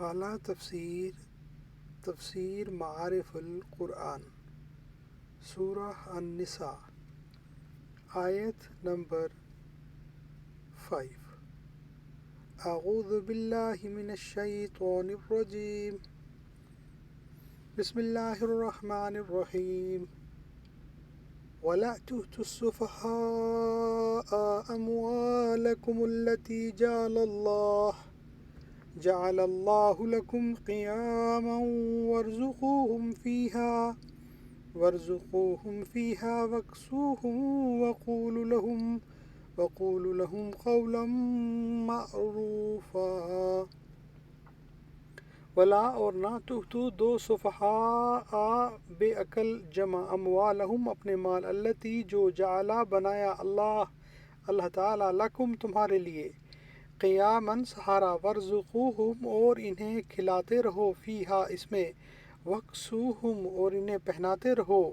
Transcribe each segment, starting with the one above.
حوالہ تفسیر معارف القرآن سورہ النساء آیت نمبر 5۔ اعوذ باللہ من الشیطان الرجیم، بسم اللہ الرحمن الرحیم۔ وَلَا تُؤْتُوا السُّفَهَاءَ أَمْوَالَكُمُ الَّتِي جَعَلَ اللَّهُ لَكُمْ قِيَامًا وَارْزُقُوهُمْ فِيهَا وَاكْسُوهُمْ وَقُولُوا لَهُمْ قَوْلًا مَّعْرُوفًا۔ ولا اور نہ تؤتوا دو سفہاء بے عقل جمع اموالہم اپنے مال التی جو جعلا بنایا اللہ تعالی لکم تمہارے لیے قیاماً سہارا ورزقوہم اور انہیں کھلاتے رہو فیہا اس میں وکسوہم اور انہیں پہناتے رہو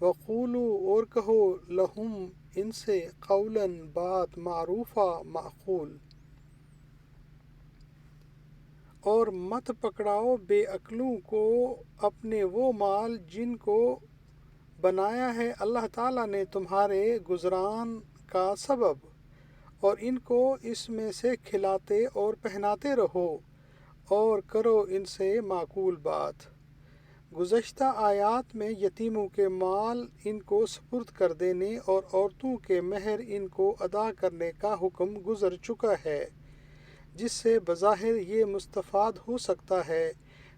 وقولوا اور کہو لہم ان سے قولاً بات معروفہ معقول۔ اور مت پکڑاؤ بے عقلوں کو اپنے وہ مال جن کو بنایا ہے اللہ تعالیٰ نے تمہارے گزران کا سبب، اور ان کو اس میں سے کھلاتے اور پہناتے رہو اور کرو ان سے معقول بات۔ گزشتہ آیات میں یتیموں کے مال ان کو سپرد کر دینے اور عورتوں کے مہر ان کو ادا کرنے کا حکم گزر چکا ہے، جس سے بظاہر یہ مستفاد ہو سکتا ہے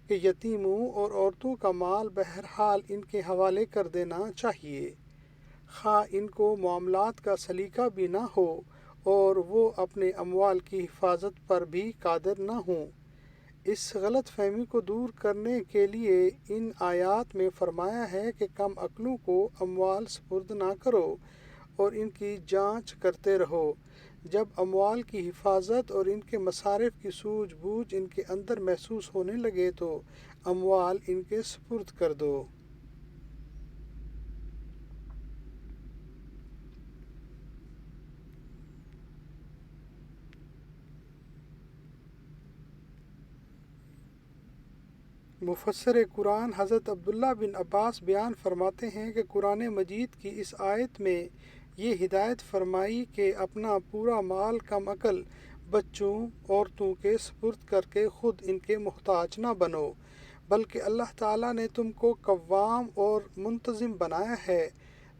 کہ یتیموں اور عورتوں کا مال بہرحال ان کے حوالے کر دینا چاہیے، خواہ ان کو معاملات کا سلیقہ بھی نہ ہو اور وہ اپنے اموال کی حفاظت پر بھی قادر نہ ہوں۔ اس غلط فہمی کو دور کرنے کے لیے ان آیات میں فرمایا ہے کہ کم عقلوں کو اموال سپرد نہ کرو اور ان کی جانچ کرتے رہو۔ جب اموال کی حفاظت اور ان کے مصارف کی سوجھ بوجھ ان کے اندر محسوس ہونے لگے تو اموال ان کے سپرد کر دو۔ مفسر قرآن حضرت عبداللہ بن عباس بیان فرماتے ہیں کہ قرآن مجید کی اس آیت میں یہ ہدایت فرمائی کہ اپنا پورا مال کم عقل بچوں عورتوں کے سپرد کر کے خود ان کے محتاج نہ بنو، بلکہ اللہ تعالیٰ نے تم کو قوام اور منتظم بنایا ہے۔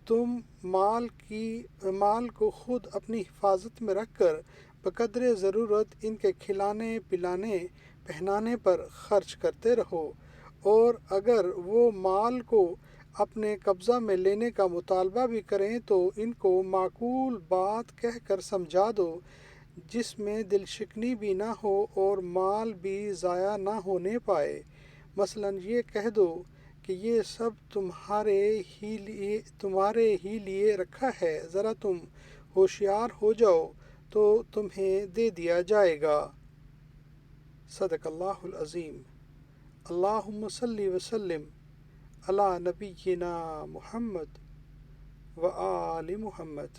تم مال کو خود اپنی حفاظت میں رکھ کر بقدر ضرورت ان کے کھلانے پلانے پہنانے پر خرچ کرتے رہو، اور اگر وہ مال کو اپنے قبضہ میں لینے کا مطالبہ بھی کریں تو ان کو معقول بات کہہ کر سمجھا دو جس میں دل شکنی بھی نہ ہو اور مال بھی ضائع نہ ہونے پائے۔ مثلاً یہ کہہ دو کہ یہ سب تمہارے ہی لیے رکھا ہے، ذرا تم ہوشیار ہو جاؤ تو تمہیں دے دیا جائے گا۔ صدق اللہ العظیم۔ اللہم صلی وسلم علی نبینا محمد و آل محمد۔